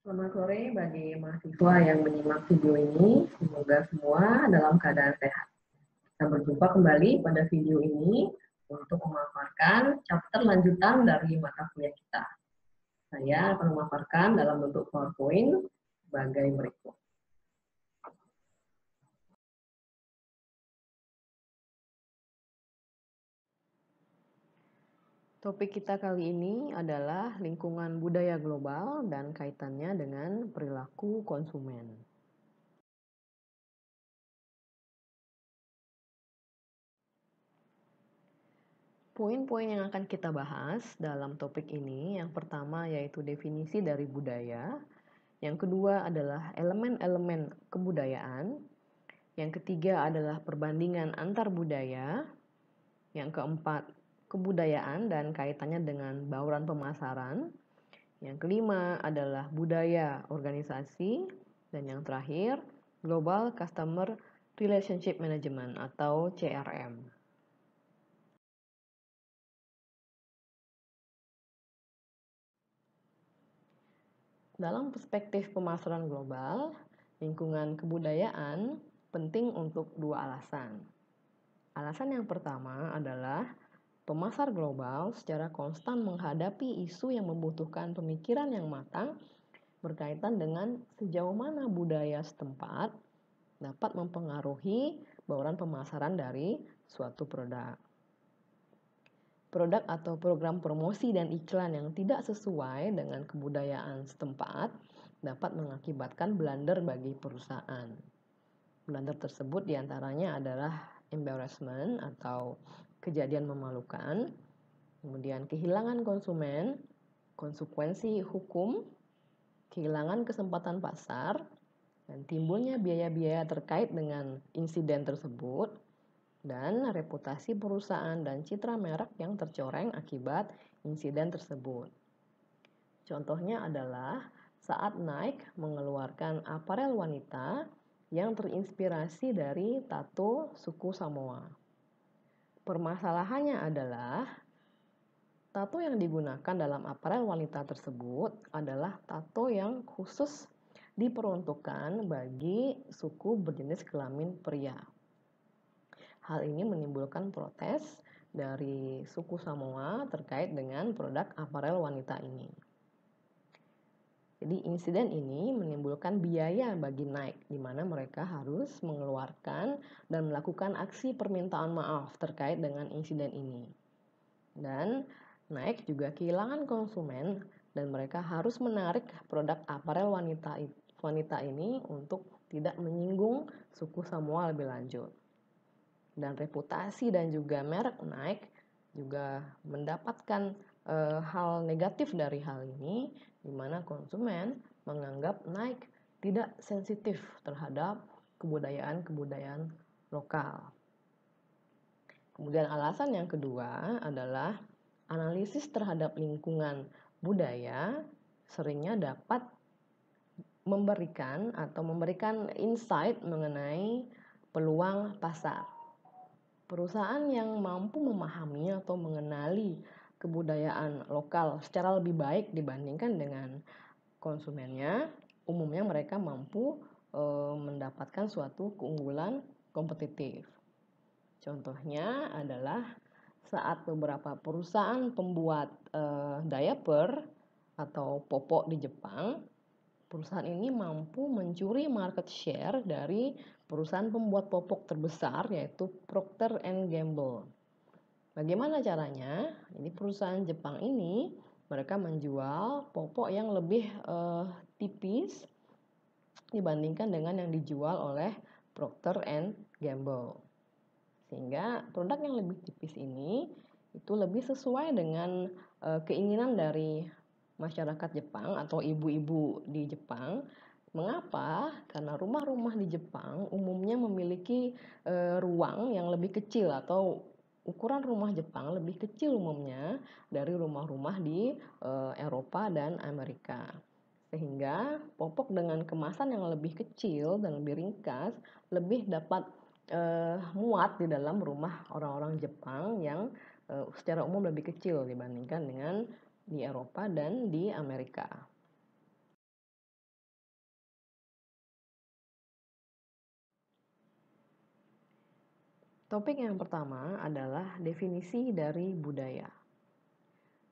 Selamat sore bagi mahasiswa yang menyimak video ini. Semoga semua dalam keadaan sehat. Kita berjumpa kembali pada video ini untuk memaparkan chapter lanjutan dari mata kuliah kita. Saya akan memaparkan dalam bentuk PowerPoint sebagai berikut. Topik kita kali ini adalah lingkungan budaya global dan kaitannya dengan perilaku konsumen. Poin-poin yang akan kita bahas dalam topik ini, yang pertama yaitu definisi dari budaya, yang kedua adalah elemen-elemen kebudayaan, yang ketiga adalah perbandingan antar budaya, yang keempat kebudayaan dan kaitannya dengan bauran pemasaran, yang kelima adalah budaya organisasi, dan yang terakhir Global Customer Relationship Management atau CRM. Dalam perspektif pemasaran global, lingkungan kebudayaan penting untuk dua alasan. Alasan yang pertama adalah pemasar global secara konstan menghadapi isu yang membutuhkan pemikiran yang matang berkaitan dengan sejauh mana budaya setempat dapat mempengaruhi bauran pemasaran dari suatu produk. Produk atau program promosi dan iklan yang tidak sesuai dengan kebudayaan setempat dapat mengakibatkan blunder bagi perusahaan. Blunder tersebut diantaranya adalah embarrassment atau kejadian memalukan, kemudian kehilangan konsumen, konsekuensi hukum, kehilangan kesempatan pasar, dan timbulnya biaya-biaya terkait dengan insiden tersebut, dan reputasi perusahaan dan citra merek yang tercoreng akibat insiden tersebut. Contohnya adalah saat Nike mengeluarkan aparel wanita yang terinspirasi dari tato suku Samoa. Permasalahannya adalah tato yang digunakan dalam aparel wanita tersebut adalah tato yang khusus diperuntukkan bagi suku berjenis kelamin pria. Hal ini menimbulkan protes dari suku Samoa terkait dengan produk aparel wanita ini. Jadi insiden ini menimbulkan biaya bagi Nike, di mana mereka harus mengeluarkan dan melakukan aksi permintaan maaf terkait dengan insiden ini. Dan Nike juga kehilangan konsumen dan mereka harus menarik produk aparel wanita ini untuk tidak menyinggung suku Samoa lebih lanjut. Dan reputasi dan juga merek Nike juga mendapatkan hal negatif dari hal ini, di mana konsumen menganggap Nike tidak sensitif terhadap kebudayaan-kebudayaan lokal. Kemudian alasan yang kedua adalah analisis terhadap lingkungan budaya seringnya dapat memberikan insight mengenai peluang pasar. Perusahaan yang mampu memahami atau mengenali kebudayaan lokal secara lebih baik dibandingkan dengan konsumennya, umumnya mereka mampu mendapatkan suatu keunggulan kompetitif. Contohnya adalah saat beberapa perusahaan pembuat diaper atau popok di Jepang, perusahaan ini mampu mencuri market share dari perusahaan pembuat popok terbesar yaitu Procter & Gamble. Bagaimana caranya? Ini perusahaan Jepang ini mereka menjual popok yang lebih tipis dibandingkan dengan yang dijual oleh Procter & Gamble. Sehingga produk yang lebih tipis ini itu lebih sesuai dengan keinginan dari masyarakat Jepang atau ibu-ibu di Jepang. Mengapa? Karena rumah-rumah di Jepang umumnya memiliki ruang yang lebih kecil atau ukuran rumah Jepang lebih kecil umumnya dari rumah-rumah di Eropa dan Amerika. Sehingga popok dengan kemasan yang lebih kecil dan lebih ringkas lebih dapat muat di dalam rumah orang-orang Jepang yang secara umum lebih kecil dibandingkan dengan di Eropa dan di Amerika. Topik yang pertama adalah definisi dari budaya.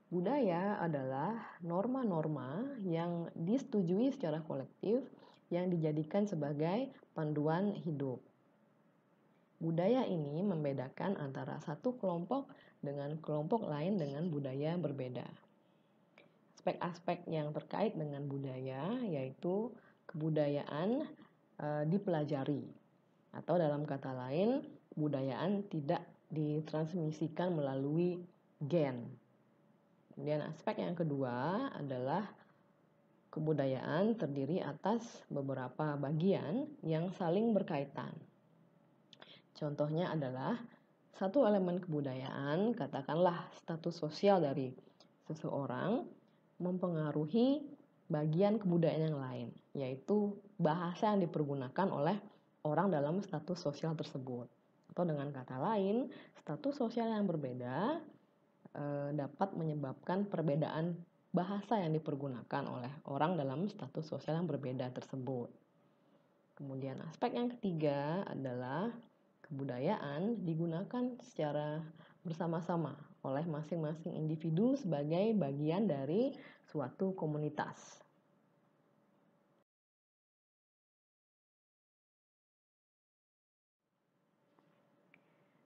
Budaya adalah norma-norma yang disetujui secara kolektif yang dijadikan sebagai panduan hidup. Budaya ini membedakan antara satu kelompok dengan kelompok lain dengan budaya berbeda. Aspek-aspek yang terkait dengan budaya yaitu kebudayaan dipelajari, atau dalam kata lain, kebudayaan tidak ditransmisikan melalui gen. Kemudian aspek yang kedua adalah kebudayaan terdiri atas beberapa bagian yang saling berkaitan. Contohnya adalah satu elemen kebudayaan, katakanlah status sosial dari seseorang, mempengaruhi bagian kebudayaan yang lain, yaitu bahasa yang dipergunakan oleh orang dalam status sosial tersebut. Atau dengan kata lain, status sosial yang berbeda dapat menyebabkan perbedaan bahasa yang dipergunakan oleh orang dalam status sosial yang berbeda tersebut. Kemudian aspek yang ketiga adalah kebudayaan digunakan secara bersama-sama oleh masing-masing individu sebagai bagian dari suatu komunitas.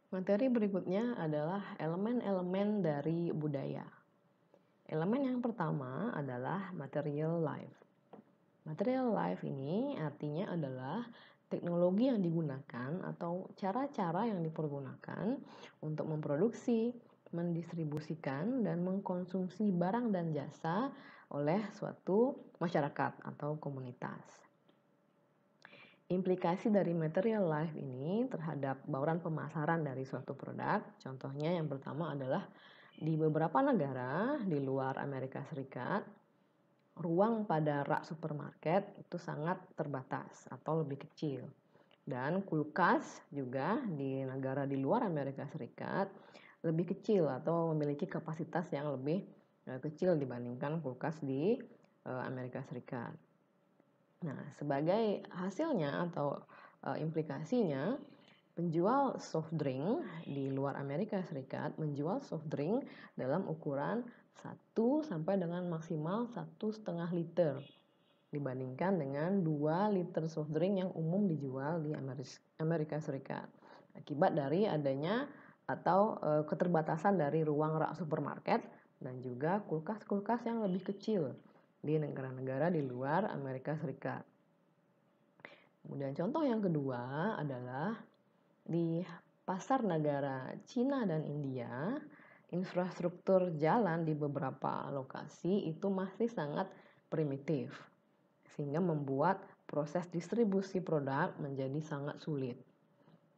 Materi berikutnya adalah elemen-elemen dari budaya. Elemen yang pertama adalah material life. Material life ini artinya adalah teknologi yang digunakan atau cara-cara yang dipergunakan untuk memproduksi, mendistribusikan, dan mengkonsumsi barang dan jasa oleh suatu masyarakat atau komunitas. Implikasi dari material life ini terhadap bauran pemasaran dari suatu produk, contohnya yang pertama adalah di beberapa negara di luar Amerika Serikat, ruang pada rak supermarket itu sangat terbatas atau lebih kecil. Dan kulkas juga di negara di luar Amerika Serikat lebih kecil atau memiliki kapasitas yang lebih kecil dibandingkan kulkas di Amerika Serikat. Nah, sebagai hasilnya atau implikasinya, penjual soft drink di luar Amerika Serikat menjual soft drink dalam ukuran 1 sampai dengan maksimal 1,5 liter dibandingkan dengan 2 liter soft drink yang umum dijual di Amerika Serikat. Akibat dari adanya atau keterbatasan dari ruang rak supermarket dan juga kulkas-kulkas yang lebih kecil di negara-negara di luar Amerika Serikat. Kemudian contoh yang kedua adalah di pasar negara Cina dan India, infrastruktur jalan di beberapa lokasi itu masih sangat primitif, sehingga membuat proses distribusi produk menjadi sangat sulit.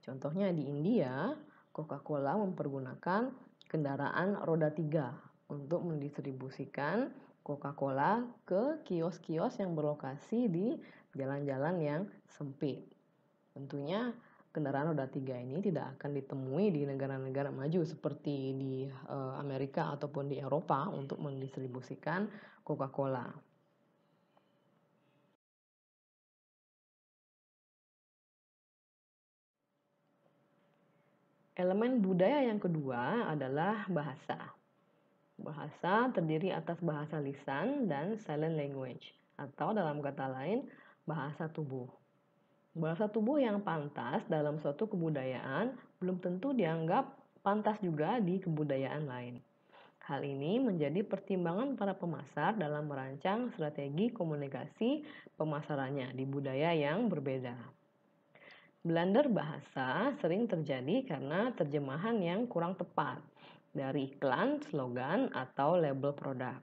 Contohnya di India, Coca-Cola mempergunakan kendaraan roda 3 untuk mendistribusikan Coca-Cola ke kios-kios yang berlokasi di jalan-jalan yang sempit. Tentunya kendaraan roda 3 ini tidak akan ditemui di negara-negara maju seperti di Amerika ataupun di Eropa untuk mendistribusikan Coca-Cola. Elemen budaya yang kedua adalah bahasa. Bahasa terdiri atas bahasa lisan dan silent language, atau dalam kata lain, bahasa tubuh. Bahasa tubuh yang pantas dalam suatu kebudayaan belum tentu dianggap pantas juga di kebudayaan lain. Hal ini menjadi pertimbangan para pemasar dalam merancang strategi komunikasi pemasarannya di budaya yang berbeda. Blunder bahasa sering terjadi karena terjemahan yang kurang tepat dari iklan, slogan, atau label produk.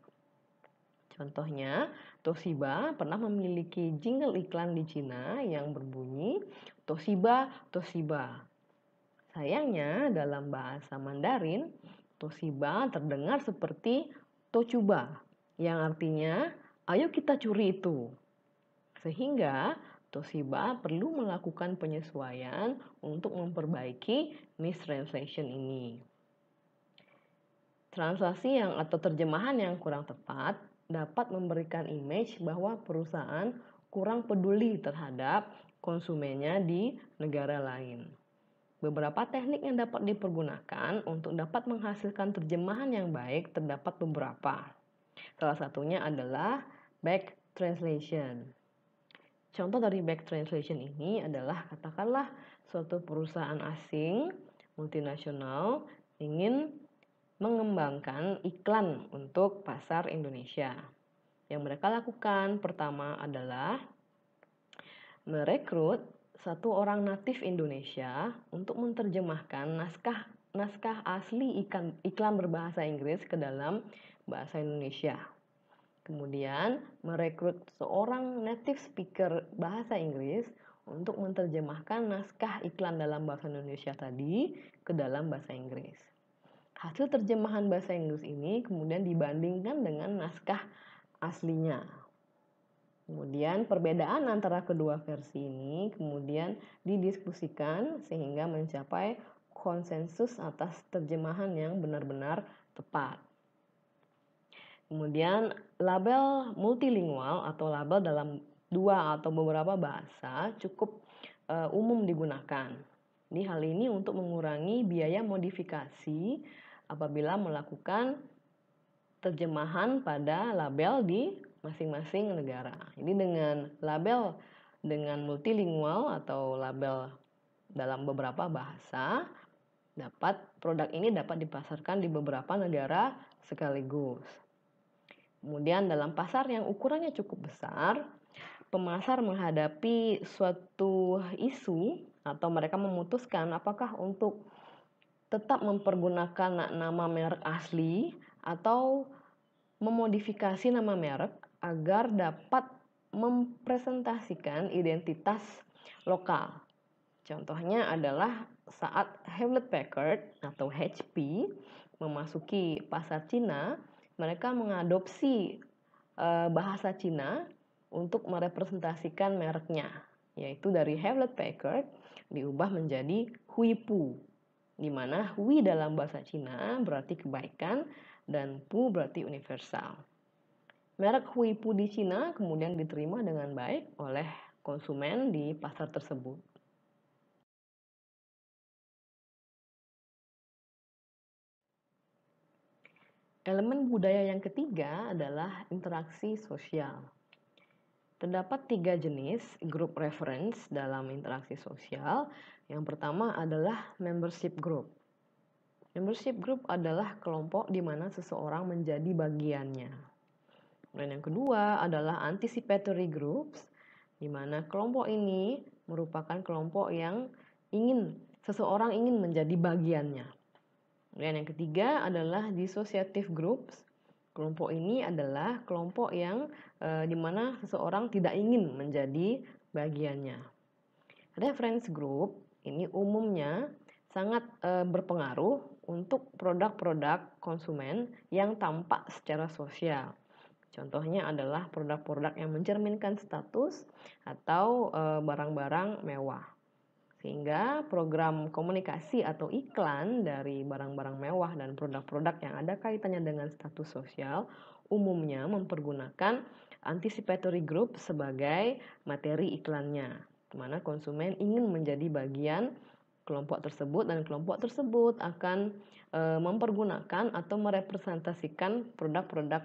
Contohnya, Toshiba pernah memiliki jingle iklan di Cina yang berbunyi Toshiba, Toshiba. Sayangnya, dalam bahasa Mandarin, Toshiba terdengar seperti Tochuba, yang artinya, ayo kita curi itu. Sehingga, Toshiba perlu melakukan penyesuaian untuk memperbaiki mistranslation ini. Translasi atau terjemahan yang kurang tepat dapat memberikan image bahwa perusahaan kurang peduli terhadap konsumennya di negara lain. Beberapa teknik yang dapat dipergunakan untuk dapat menghasilkan terjemahan yang baik terdapat beberapa. Salah satunya adalah back translation. Contoh dari back translation ini adalah katakanlah suatu perusahaan asing multinasional ingin mengembangkan iklan untuk pasar Indonesia. Yang mereka lakukan pertama adalah merekrut satu orang natif Indonesia untuk menerjemahkan naskah asli iklan berbahasa Inggris ke dalam bahasa Indonesia. Kemudian merekrut seorang native speaker bahasa Inggris untuk menerjemahkan naskah iklan dalam bahasa Indonesia tadi ke dalam bahasa Inggris. Hasil terjemahan bahasa Inggris ini kemudian dibandingkan dengan naskah aslinya. Kemudian perbedaan antara kedua versi ini kemudian didiskusikan sehingga mencapai konsensus atas terjemahan yang benar-benar tepat. Kemudian label multilingual atau label dalam dua atau beberapa bahasa cukup umum digunakan. Ini hal ini untuk mengurangi biaya modifikasi apabila melakukan terjemahan pada label di masing-masing negara. Ini dengan label dengan multilingual atau label dalam beberapa bahasa, produk ini dapat dipasarkan di beberapa negara sekaligus. Kemudian dalam pasar yang ukurannya cukup besar, pemasar menghadapi suatu isu atau mereka memutuskan apakah untuk tetap mempergunakan nama merek asli atau memodifikasi nama merek agar dapat mempresentasikan identitas lokal. Contohnya adalah saat Hewlett Packard atau HP memasuki pasar Cina, mereka mengadopsi bahasa Cina untuk merepresentasikan mereknya, yaitu dari Hewlett Packard diubah menjadi Huipu, di mana Hui dalam bahasa Cina berarti kebaikan dan Pu berarti universal. Merek Huipu di Cina kemudian diterima dengan baik oleh konsumen di pasar tersebut. Elemen budaya yang ketiga adalah interaksi sosial. Terdapat 3 jenis grup reference dalam interaksi sosial. Yang pertama adalah membership group. Membership group adalah kelompok di mana seseorang menjadi bagiannya. Dan yang kedua adalah anticipatory groups, di mana kelompok ini merupakan kelompok yang seseorang ingin menjadi bagiannya. Dan yang ketiga adalah dissociative groups. Kelompok ini adalah kelompok yang di mana seseorang tidak ingin menjadi bagiannya. Reference group ini umumnya sangat berpengaruh untuk produk-produk konsumen yang tampak secara sosial. Contohnya adalah produk-produk yang mencerminkan status atau barang-barang mewah. Sehingga program komunikasi atau iklan dari barang-barang mewah dan produk-produk yang ada kaitannya dengan status sosial umumnya mempergunakan anticipatory group sebagai materi iklannya, di mana konsumen ingin menjadi bagian kelompok tersebut dan kelompok tersebut akan mempergunakan atau merepresentasikan produk-produk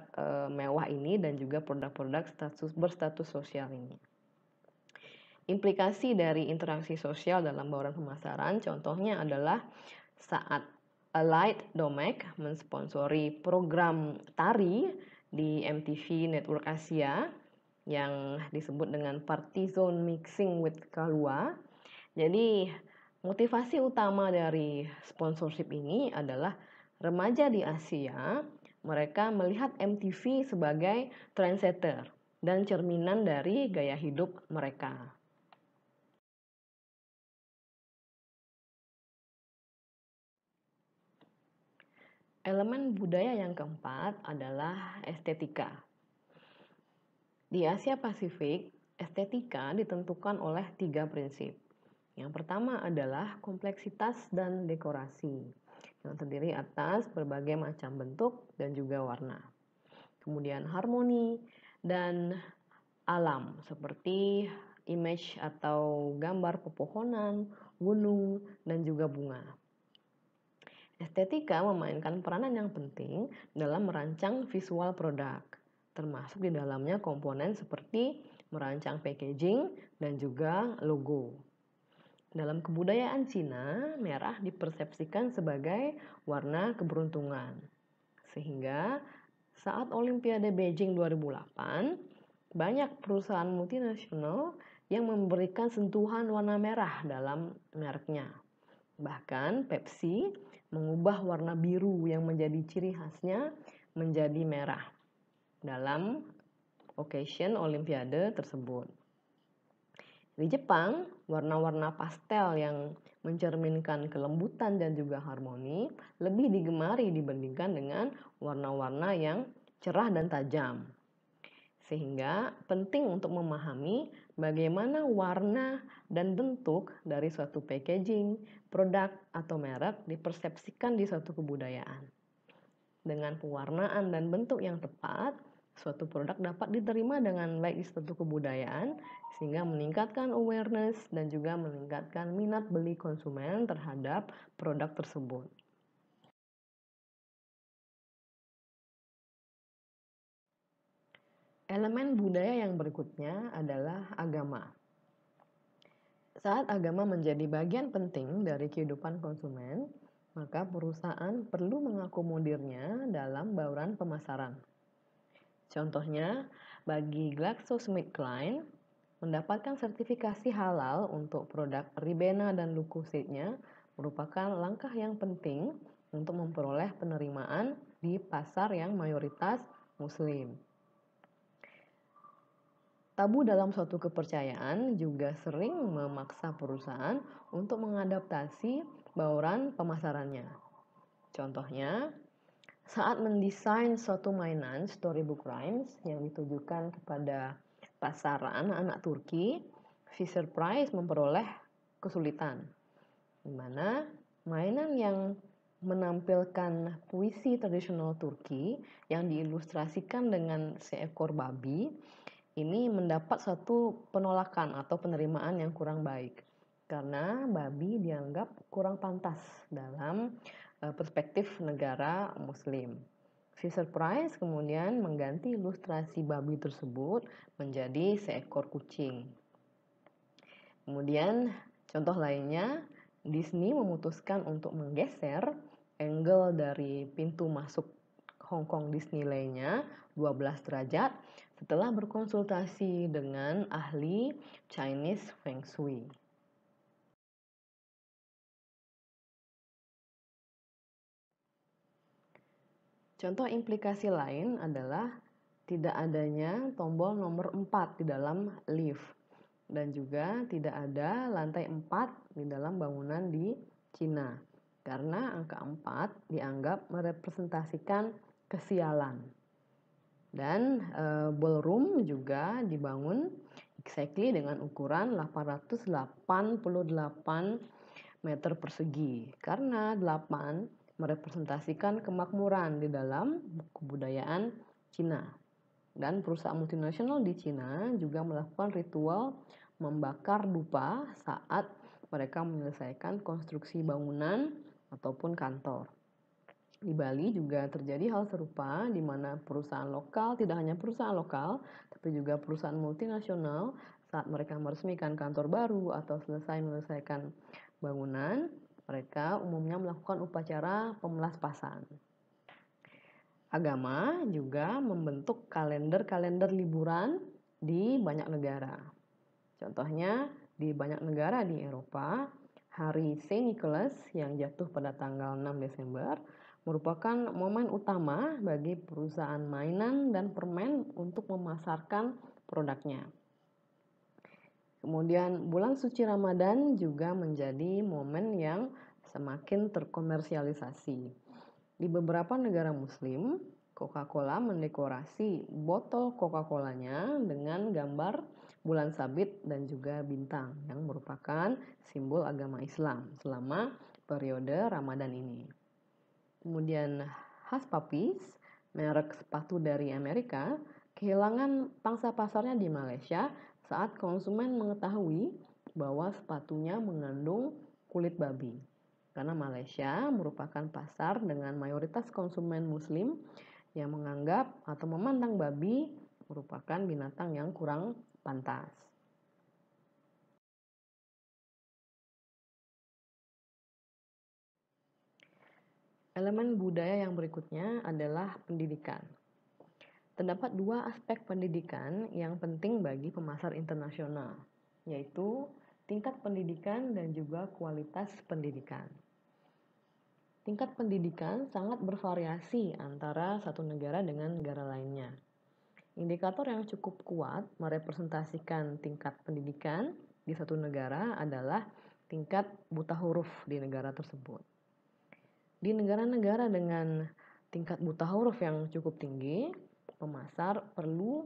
mewah ini dan juga produk-produk berstatus sosial ini. Implikasi dari interaksi sosial dalam bauran pemasaran contohnya adalah saat Allied Domec mensponsori program tari di MTV Network Asia yang disebut dengan Party Zone Mixing with Kalua. Jadi motivasi utama dari sponsorship ini adalah remaja di Asia, mereka melihat MTV sebagai trendsetter dan cerminan dari gaya hidup mereka. Elemen budaya yang keempat adalah estetika. Di Asia Pasifik, estetika ditentukan oleh 3 prinsip. Yang pertama adalah kompleksitas dan dekorasi, yang terdiri atas berbagai macam bentuk dan juga warna. Kemudian harmoni dan alam, seperti image atau gambar pepohonan, gunung, dan juga bunga. Estetika memainkan peranan yang penting dalam merancang visual produk, termasuk di dalamnya komponen seperti merancang packaging dan juga logo. Dalam kebudayaan Cina, merah dipersepsikan sebagai warna keberuntungan. Sehingga saat Olimpiade Beijing 2008, banyak perusahaan multinasional yang memberikan sentuhan warna merah dalam mereknya. Bahkan Pepsi mengubah warna biru yang menjadi ciri khasnya menjadi merah dalam occasion Olimpiade tersebut. Di Jepang, warna-warna pastel yang mencerminkan kelembutan dan juga harmoni lebih digemari dibandingkan dengan warna-warna yang cerah dan tajam. Sehingga penting untuk memahami bagaimana warna dan bentuk dari suatu packaging, produk, atau merek dipersepsikan di suatu kebudayaan. Dengan pewarnaan dan bentuk yang tepat, suatu produk dapat diterima dengan baik di suatu kebudayaan sehingga meningkatkan awareness dan juga meningkatkan minat beli konsumen terhadap produk tersebut. Elemen budaya yang berikutnya adalah agama. Saat agama menjadi bagian penting dari kehidupan konsumen, maka perusahaan perlu mengakomodirnya dalam bauran pemasaran. Contohnya, bagi GlaxoSmithKline, mendapatkan sertifikasi halal untuk produk Ribena dan Lucozade-nya merupakan langkah yang penting untuk memperoleh penerimaan di pasar yang mayoritas Muslim. Tabu dalam suatu kepercayaan juga sering memaksa perusahaan untuk mengadaptasi bauran pemasarannya. Contohnya, saat mendesain suatu mainan storybook rhymes yang ditujukan kepada pasar anak-anak Turki, Fisher-Price memperoleh kesulitan, di mana mainan yang menampilkan puisi tradisional Turki yang diilustrasikan dengan seekor babi ini mendapat suatu penolakan atau penerimaan yang kurang baik karena babi dianggap kurang pantas dalam perspektif negara Muslim. Fisher-Price kemudian mengganti ilustrasi babi tersebut menjadi seekor kucing. Kemudian contoh lainnya, Disney memutuskan untuk menggeser angle dari pintu masuk Hong Kong Disneyland-nya 12 derajat setelah berkonsultasi dengan ahli Chinese Feng Shui. Contoh implikasi lain adalah tidak adanya tombol nomor 4 di dalam lift dan juga tidak ada lantai 4 di dalam bangunan di Cina karena angka 4 dianggap merepresentasikan kesialan. Dan ballroom juga dibangun exactly dengan ukuran 888 meter persegi karena 8 merepresentasikan kemakmuran di dalam kebudayaan Cina. Dan perusahaan multinasional di Cina juga melakukan ritual membakar dupa saat mereka menyelesaikan konstruksi bangunan ataupun kantor. Di Bali juga terjadi hal serupa di mana perusahaan lokal, tidak hanya perusahaan lokal, tapi juga perusahaan multinasional saat mereka meresmikan kantor baru atau selesai menyelesaikan bangunan, mereka umumnya melakukan upacara pemelaspasan. Agama juga membentuk kalender-kalender liburan di banyak negara. Contohnya, di banyak negara di Eropa, hari Saint Nicholas yang jatuh pada tanggal 6 Desember merupakan momen utama bagi perusahaan mainan dan permen untuk memasarkan produknya. Kemudian bulan suci Ramadan juga menjadi momen yang semakin terkomersialisasi. Di beberapa negara Muslim, Coca-Cola mendekorasi botol Coca-Colanya dengan gambar bulan sabit dan juga bintang yang merupakan simbol agama Islam selama periode Ramadan ini. Kemudian Hush Puppies, merek sepatu dari Amerika, kehilangan pangsa pasarnya di Malaysia saat konsumen mengetahui bahwa sepatunya mengandung kulit babi. Karena Malaysia merupakan pasar dengan mayoritas konsumen muslim yang menganggap atau memandang babi merupakan binatang yang kurang pantas. Elemen budaya yang berikutnya adalah pendidikan. Terdapat dua aspek pendidikan yang penting bagi pemasar internasional, yaitu tingkat pendidikan dan juga kualitas pendidikan. Tingkat pendidikan sangat bervariasi antara satu negara dengan negara lainnya. Indikator yang cukup kuat merepresentasikan tingkat pendidikan di satu negara adalah tingkat buta huruf di negara tersebut. Di negara-negara dengan tingkat buta huruf yang cukup tinggi, pemasar perlu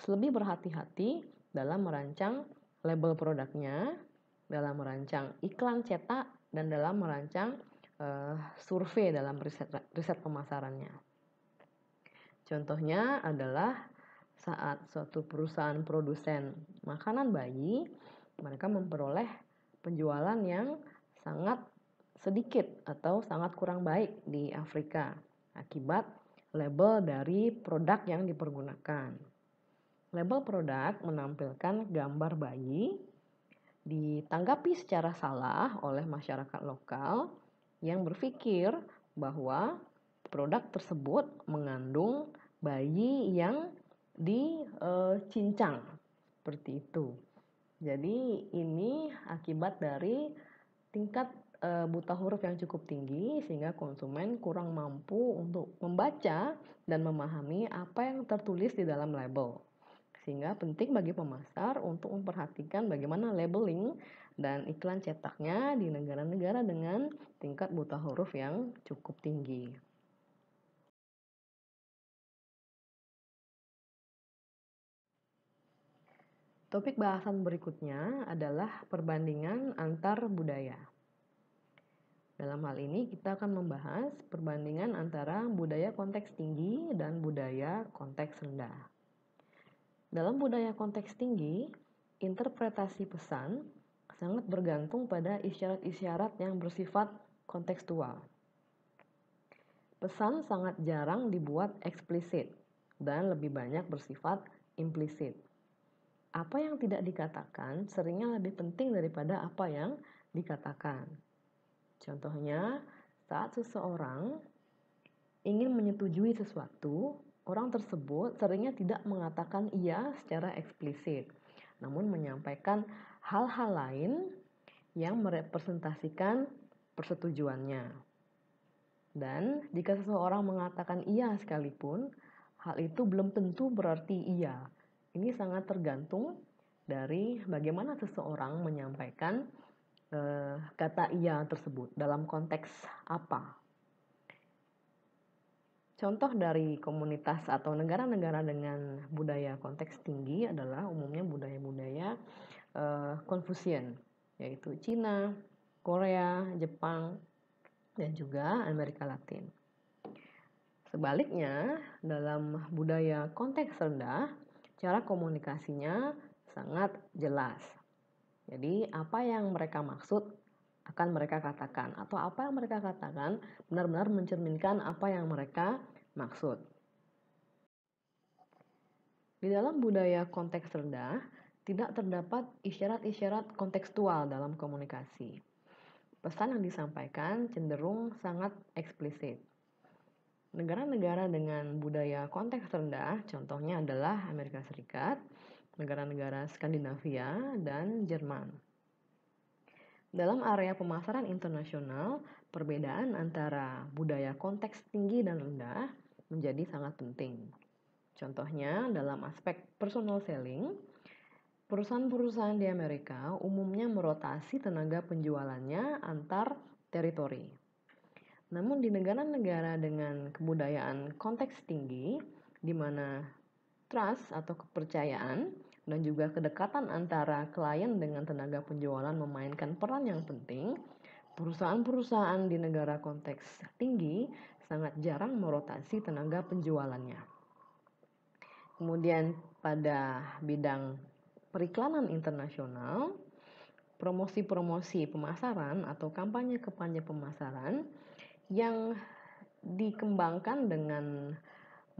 lebih berhati-hati dalam merancang label produknya, dalam merancang iklan cetak, dan dalam merancang survei dalam riset pemasarannya. Contohnya adalah saat suatu perusahaan produsen makanan bayi, mereka memperoleh penjualan yang sangat sedikit atau sangat kurang baik di Afrika akibat label dari produk yang dipergunakan. Label produk menampilkan gambar bayi ditanggapi secara salah oleh masyarakat lokal yang berpikir bahwa produk tersebut mengandung bayi yang dicincang seperti itu. Jadi ini akibat dari tingkat buta huruf yang cukup tinggi sehingga konsumen kurang mampu untuk membaca dan memahami apa yang tertulis di dalam label. Sehingga penting bagi pemasar untuk memperhatikan bagaimana labeling dan iklan cetaknya di negara-negara dengan tingkat buta huruf yang cukup tinggi. Topik bahasan berikutnya adalah perbandingan antar budaya. Dalam hal ini kita akan membahas perbandingan antara budaya konteks tinggi dan budaya konteks rendah. Dalam budaya konteks tinggi, interpretasi pesan sangat bergantung pada isyarat-isyarat yang bersifat kontekstual. Pesan sangat jarang dibuat eksplisit dan lebih banyak bersifat implisit. Apa yang tidak dikatakan seringnya lebih penting daripada apa yang dikatakan. Contohnya, saat seseorang ingin menyetujui sesuatu, orang tersebut seringnya tidak mengatakan iya secara eksplisit, namun menyampaikan hal-hal lain yang merepresentasikan persetujuannya. Dan jika seseorang mengatakan iya sekalipun, hal itu belum tentu berarti iya. Ini sangat tergantung dari bagaimana seseorang menyampaikan kata iya tersebut, dalam konteks apa. Contoh dari komunitas atau negara-negara dengan budaya konteks tinggi adalah umumnya budaya-budaya Confucian, yaitu Cina, Korea, Jepang, dan juga Amerika Latin. Sebaliknya, dalam budaya konteks rendah, cara komunikasinya sangat jelas. Jadi, apa yang mereka maksud akan mereka katakan, atau apa yang mereka katakan benar-benar mencerminkan apa yang mereka maksud. Di dalam budaya konteks rendah, tidak terdapat isyarat-isyarat kontekstual dalam komunikasi. Pesan yang disampaikan cenderung sangat eksplisit. Negara-negara dengan budaya konteks rendah, contohnya adalah Amerika Serikat, negara-negara Skandinavia, dan Jerman. Dalam area pemasaran internasional, perbedaan antara budaya konteks tinggi dan rendah menjadi sangat penting. Contohnya, dalam aspek personal selling, perusahaan-perusahaan di Amerika umumnya merotasi tenaga penjualannya antar teritori. Namun di negara-negara dengan kebudayaan konteks tinggi, di mana trust atau kepercayaan dan juga kedekatan antara klien dengan tenaga penjualan memainkan peran yang penting, perusahaan-perusahaan di negara konteks tinggi sangat jarang merotasi tenaga penjualannya. Kemudian pada bidang periklanan internasional, promosi-promosi pemasaran atau kampanye-kampanye pemasaran yang dikembangkan dengan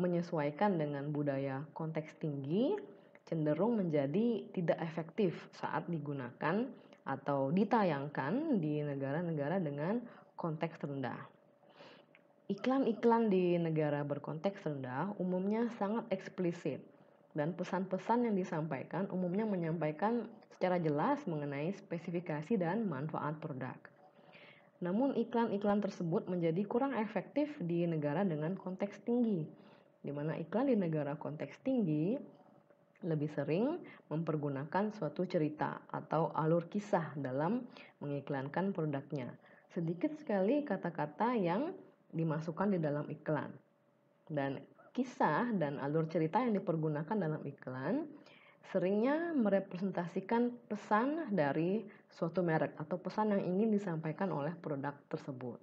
menyesuaikan dengan budaya konteks tinggi cenderung menjadi tidak efektif saat digunakan atau ditayangkan di negara-negara dengan konteks rendah. Iklan-iklan di negara berkonteks rendah umumnya sangat eksplisit dan pesan-pesan yang disampaikan umumnya menyampaikan secara jelas mengenai spesifikasi dan manfaat produk. Namun iklan-iklan tersebut menjadi kurang efektif di negara dengan konteks tinggi, di mana iklan di negara konteks tinggi lebih sering mempergunakan suatu cerita atau alur kisah dalam mengiklankan produknya. Sedikit sekali kata-kata yang dimasukkan di dalam iklan. Dan kisah dan alur cerita yang dipergunakan dalam iklan seringnya merepresentasikan pesan dari suatu merek atau pesan yang ingin disampaikan oleh produk tersebut.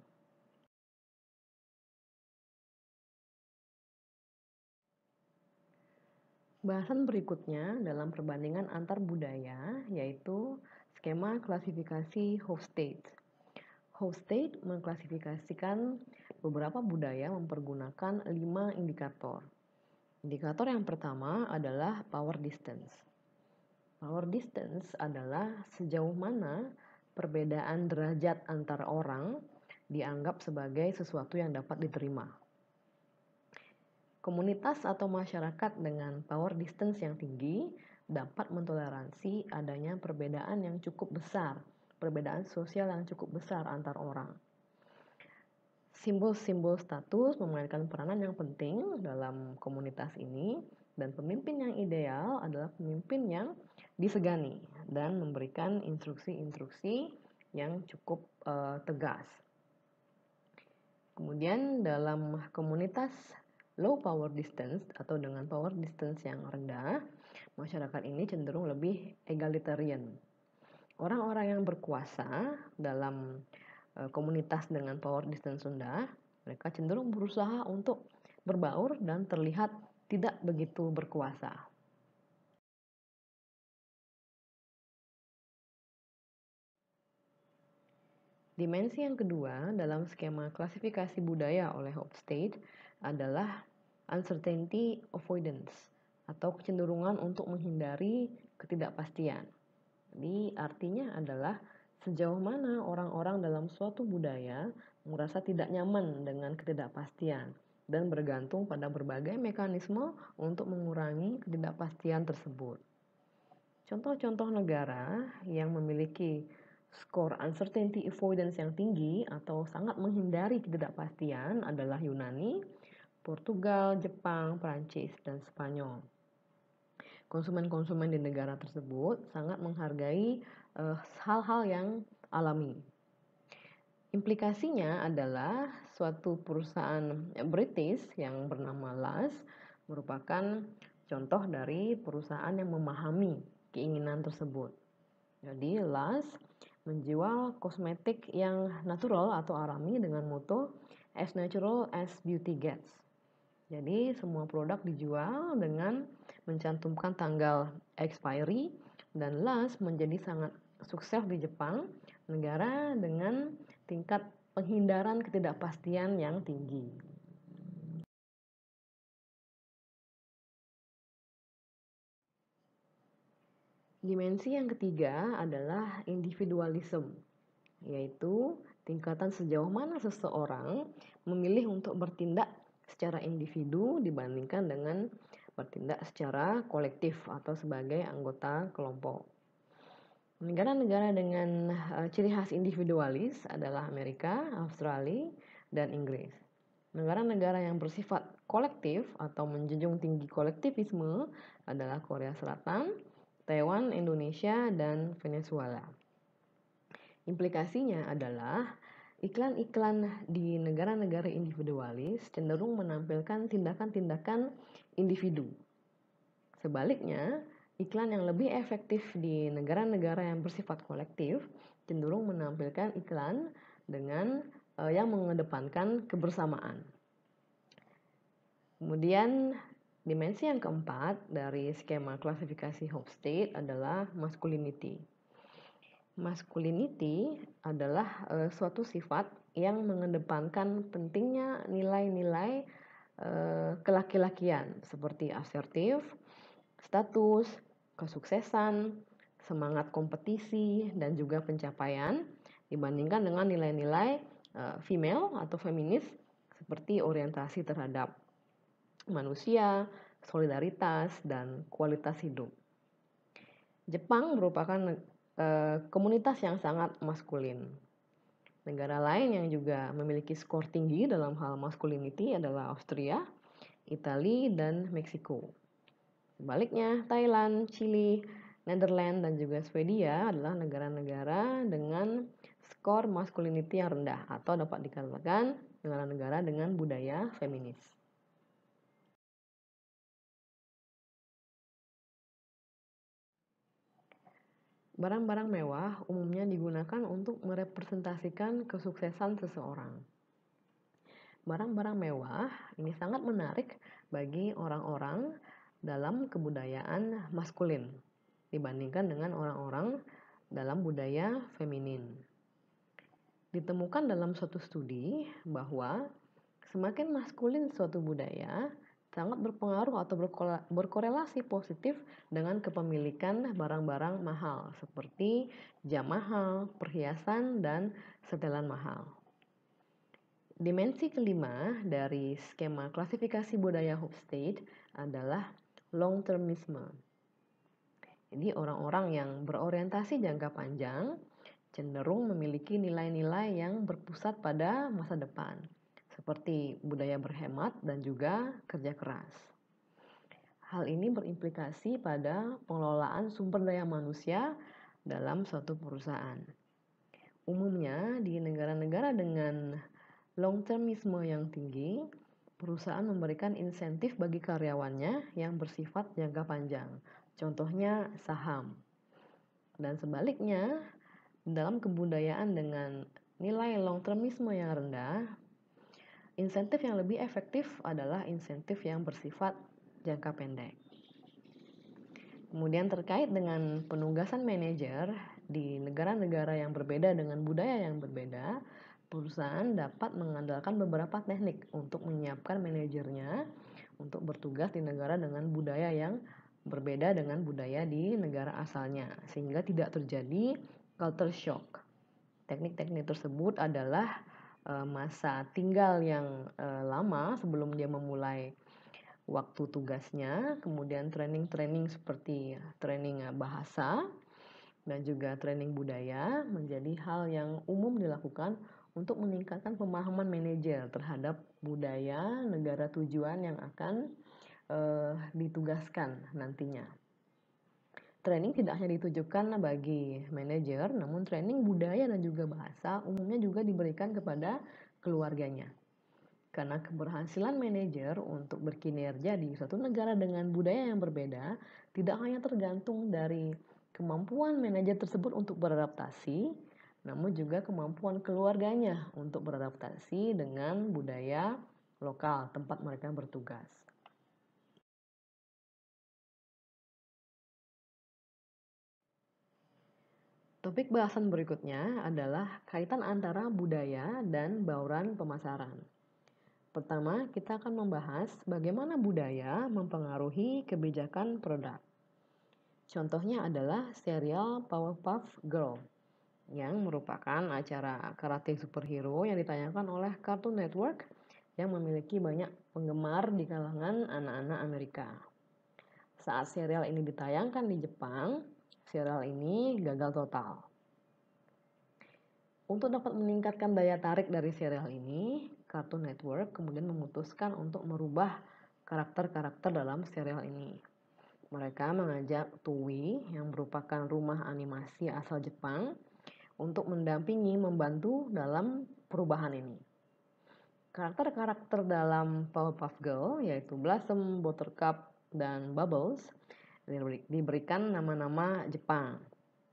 Bahasan berikutnya dalam perbandingan antar budaya yaitu skema klasifikasi Hofstede. Hofstede mengklasifikasikan beberapa budaya mempergunakan 5 indikator. Indikator yang pertama adalah power distance. Power distance adalah sejauh mana perbedaan derajat antar orang dianggap sebagai sesuatu yang dapat diterima. Komunitas atau masyarakat dengan power distance yang tinggi dapat mentoleransi adanya perbedaan yang cukup besar, perbedaan sosial yang cukup besar antar orang. Simbol-simbol status memainkan peranan yang penting dalam komunitas ini, dan pemimpin yang ideal adalah pemimpin yang disegani dan memberikan instruksi-instruksi yang cukup tegas. Kemudian dalam komunitas low power distance atau dengan power distance yang rendah, masyarakat ini cenderung lebih egalitarian. Orang-orang yang berkuasa dalam komunitas dengan power distance rendah, mereka cenderung berusaha untuk berbaur dan terlihat tidak begitu berkuasa. Dimensi yang kedua dalam skema klasifikasi budaya oleh Hofstede adalah uncertainty avoidance atau kecenderungan untuk menghindari ketidakpastian. Jadi artinya adalah sejauh mana orang-orang dalam suatu budaya merasa tidak nyaman dengan ketidakpastian dan bergantung pada berbagai mekanisme untuk mengurangi ketidakpastian tersebut. Contoh-contoh negara yang memiliki skor uncertainty avoidance yang tinggi atau sangat menghindari ketidakpastian adalah Yunani, Portugal, Jepang, Prancis, dan Spanyol. Konsumen-konsumen di negara tersebut sangat menghargai hal-hal yang alami. Implikasinya adalah suatu perusahaan British yang bernama Lush merupakan contoh dari perusahaan yang memahami keinginan tersebut. Jadi Lush menjual kosmetik yang natural atau alami dengan moto as natural as beauty gets. Jadi semua produk dijual dengan mencantumkan tanggal expiry, dan Lush menjadi sangat sukses di Jepang, negara dengan tingkat penghindaran ketidakpastian yang tinggi. Dimensi yang ketiga adalah individualism, yaitu tingkatan sejauh mana seseorang memilih untuk bertindak secara individu dibandingkan dengan bertindak secara kolektif atau sebagai anggota kelompok. Negara-negara dengan ciri khas individualis adalah Amerika, Australia, dan Inggris. Negara-negara yang bersifat kolektif atau menjunjung tinggi kolektivisme adalah Korea Selatan, Taiwan, Indonesia, dan Venezuela. Implikasinya adalah iklan-iklan di negara-negara individualis cenderung menampilkan tindakan-tindakan individu. Sebaliknya, iklan yang lebih efektif di negara-negara yang bersifat kolektif cenderung menampilkan iklan dengan yang mengedepankan kebersamaan. Kemudian dimensi yang keempat dari skema klasifikasi Hofstede adalah masculinity. Masculinity adalah suatu sifat yang mengedepankan pentingnya nilai-nilai kelaki-lakian seperti asertif, status, kesuksesan, semangat kompetisi, dan juga pencapaian dibandingkan dengan nilai-nilai female atau feminis seperti orientasi terhadap manusia, solidaritas, dan kualitas hidup. Jepang merupakan komunitas yang sangat maskulin. Negara lain yang juga memiliki skor tinggi dalam hal masculinity adalah Austria, Italia, dan Meksiko. Sebaliknya, Thailand, Chili, Netherlands, dan juga Swedia adalah negara-negara dengan skor masculinity yang rendah atau dapat dikatakan negara-negara dengan budaya feminis. Barang-barang mewah umumnya digunakan untuk merepresentasikan kesuksesan seseorang. Barang-barang mewah ini sangat menarik bagi orang-orang dalam kebudayaan maskulin dibandingkan dengan orang-orang dalam budaya feminin. Ditemukan dalam suatu studi bahwa semakin maskulin suatu budaya sangat berpengaruh atau berkorelasi positif dengan kepemilikan barang-barang mahal seperti jam mahal, perhiasan, dan setelan mahal. Dimensi kelima dari skema klasifikasi budaya Hofstede adalah long-termisme. Jadi orang-orang yang berorientasi jangka panjang cenderung memiliki nilai-nilai yang berpusat pada masa depan, seperti budaya berhemat dan juga kerja keras. Hal ini berimplikasi pada pengelolaan sumber daya manusia dalam suatu perusahaan. Umumnya di negara-negara dengan long-termisme yang tinggi, perusahaan memberikan insentif bagi karyawannya yang bersifat jangka panjang, contohnya saham. Dan sebaliknya, dalam kebudayaan dengan nilai long-termisme yang rendah, insentif yang lebih efektif adalah insentif yang bersifat jangka pendek. Kemudian terkait dengan penugasan manajer di negara-negara yang berbeda dengan budaya yang berbeda, perusahaan dapat mengandalkan beberapa teknik untuk menyiapkan manajernya untuk bertugas di negara dengan budaya yang berbeda dengan budaya di negara asalnya, sehingga tidak terjadi culture shock. Teknik-teknik tersebut adalah masa tinggal yang lama sebelum dia memulai waktu tugasnya, kemudian training-training seperti training bahasa dan juga training budaya menjadi hal yang umum dilakukan untuk meningkatkan pemahaman manajer terhadap budaya negara tujuan yang akan ditugaskan nantinya. Training tidak hanya ditujukan bagi manajer, namun training budaya dan juga bahasa umumnya juga diberikan kepada keluarganya. Karena keberhasilan manajer untuk berkinerja di suatu negara dengan budaya yang berbeda tidak hanya tergantung dari kemampuan manajer tersebut untuk beradaptasi, namun juga kemampuan keluarganya untuk beradaptasi dengan budaya lokal tempat mereka bertugas. Topik bahasan berikutnya adalah kaitan antara budaya dan bauran pemasaran. Pertama, kita akan membahas bagaimana budaya mempengaruhi kebijakan produk. Contohnya adalah serial Powerpuff Girl yang merupakan acara karate superhero yang ditayangkan oleh Cartoon Network yang memiliki banyak penggemar di kalangan anak-anak Amerika. Saat serial ini ditayangkan di Jepang, serial ini gagal total. Untuk dapat meningkatkan daya tarik dari serial ini, Cartoon Network kemudian memutuskan untuk merubah karakter-karakter dalam serial ini. Mereka mengajak Toei yang merupakan rumah animasi asal Jepang untuk mendampingi membantu dalam perubahan ini. Karakter-karakter dalam Powerpuff Girl yaitu Blossom, Buttercup, dan Bubbles diberikan nama-nama Jepang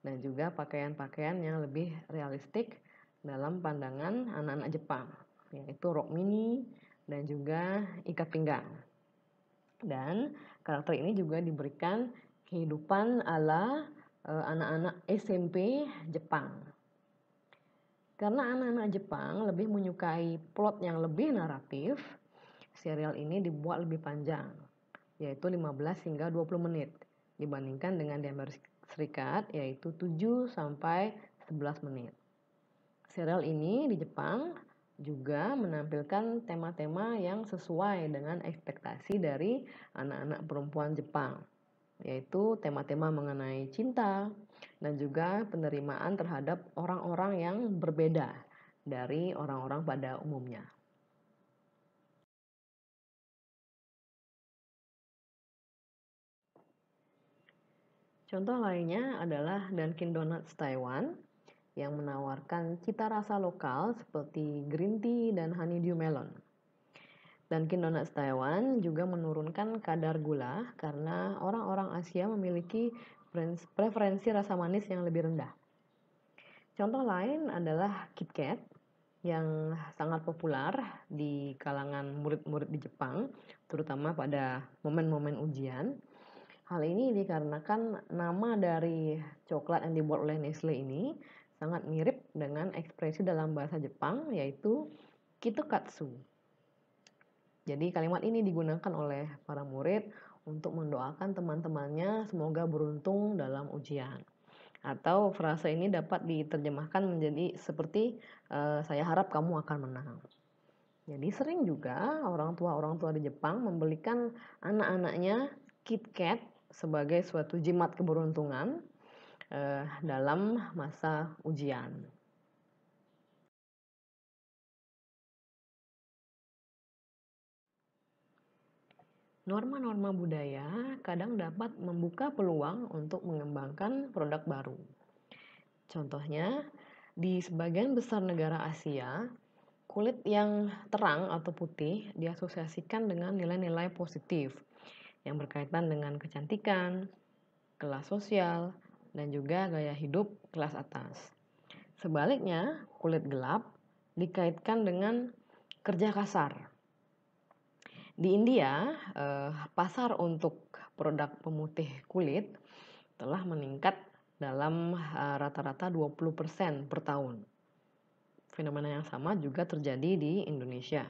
dan juga pakaian-pakaian yang lebih realistik dalam pandangan anak-anak Jepang, yaitu rok mini dan juga ikat pinggang. Dan karakter ini juga diberikan kehidupan ala anak-anak SMP Jepang. Karena anak-anak Jepang lebih menyukai plot yang lebih naratif, serial ini dibuat lebih panjang, yaitu 15 hingga 20 menit, dibandingkan dengan di Amerika Serikat, yaitu 7 sampai 11 menit. Serial ini di Jepang juga menampilkan tema-tema yang sesuai dengan ekspektasi dari anak-anak perempuan Jepang, yaitu tema-tema mengenai cinta dan juga penerimaan terhadap orang-orang yang berbeda dari orang-orang pada umumnya. Contoh lainnya adalah Dunkin Donuts Taiwan yang menawarkan cita rasa lokal seperti green tea dan honeydew melon. Dunkin Donuts Taiwan juga menurunkan kadar gula karena orang-orang Asia memiliki preferensi rasa manis yang lebih rendah. Contoh lain adalah KitKat yang sangat populer di kalangan murid-murid di Jepang, terutama pada momen-momen ujian. Hal ini dikarenakan nama dari coklat yang dibuat oleh Nestle ini sangat mirip dengan ekspresi dalam bahasa Jepang, yaitu Kitokatsu. Jadi kalimat ini digunakan oleh para murid untuk mendoakan teman-temannya semoga beruntung dalam ujian. Atau frase ini dapat diterjemahkan menjadi seperti saya harap kamu akan menang. Jadi sering juga orang tua di Jepang membelikan anak-anaknya KitKat sebagai suatu jimat keberuntungan dalam masa ujian. Norma-norma budaya kadang dapat membuka peluang untuk mengembangkan produk baru. Contohnya, di sebagian besar negara Asia, kulit yang terang atau putih diasosiasikan dengan nilai-nilai positif yang berkaitan dengan kecantikan, kelas sosial, dan juga gaya hidup kelas atas. Sebaliknya, kulit gelap dikaitkan dengan kerja kasar. Di India, pasar untuk produk pemutih kulit telah meningkat dalam rata-rata 20% per tahun. Fenomena yang sama juga terjadi di Indonesia.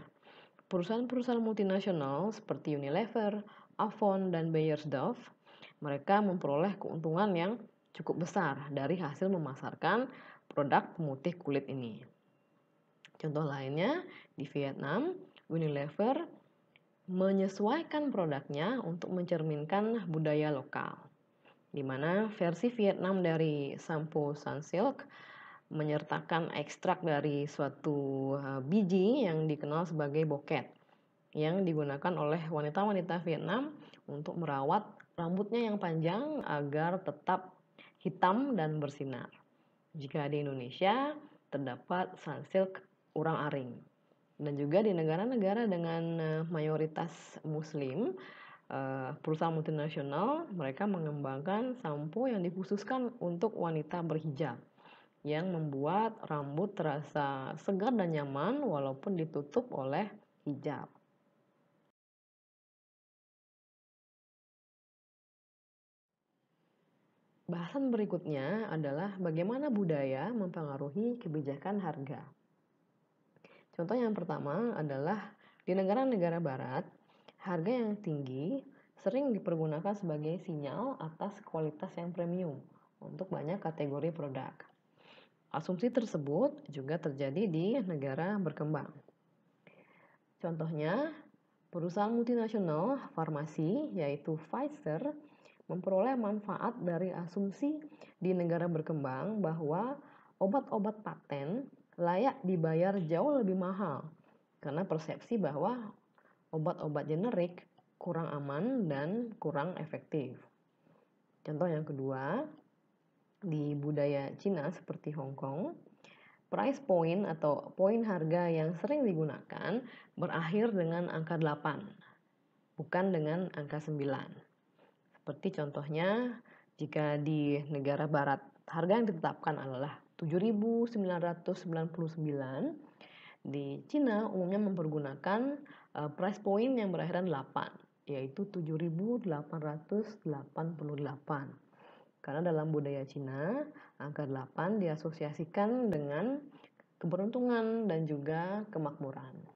Perusahaan-perusahaan multinasional seperti Unilever, Avon, dan Beiersdorf, mereka memperoleh keuntungan yang cukup besar dari hasil memasarkan produk pemutih kulit ini. Contoh lainnya, di Vietnam, Unilever menyesuaikan produknya untuk mencerminkan budaya lokal, di mana versi Vietnam dari sampo Sunsilk menyertakan ekstrak dari suatu biji yang dikenal sebagai boket yang digunakan oleh wanita-wanita Vietnam untuk merawat rambutnya yang panjang agar tetap hitam dan bersinar. Jika di Indonesia terdapat Sunsilk urang-aring. Dan juga di negara-negara dengan mayoritas muslim, perusahaan multinasional mereka mengembangkan sampo yang dikhususkan untuk wanita berhijab yang membuat rambut terasa segar dan nyaman walaupun ditutup oleh hijab. Bahasan berikutnya adalah bagaimana budaya mempengaruhi kebijakan harga. Contoh yang pertama adalah di negara-negara barat, harga yang tinggi sering dipergunakan sebagai sinyal atas kualitas yang premium untuk banyak kategori produk. Asumsi tersebut juga terjadi di negara berkembang. Contohnya, perusahaan multinasional farmasi yaitu Pfizer memperoleh manfaat dari asumsi di negara berkembang bahwa obat-obat paten layak dibayar jauh lebih mahal karena persepsi bahwa obat-obat generik kurang aman dan kurang efektif. Contoh yang kedua, di budaya Cina seperti Hong Kong, price point atau poin harga yang sering digunakan berakhir dengan angka 8, bukan dengan angka 9. Seperti contohnya, jika di negara barat harga yang ditetapkan adalah 7.999, di Cina umumnya mempergunakan price point yang berakhiran 8, yaitu 7.888. Karena dalam budaya Cina, angka 8 diasosiasikan dengan keberuntungan dan juga kemakmuran.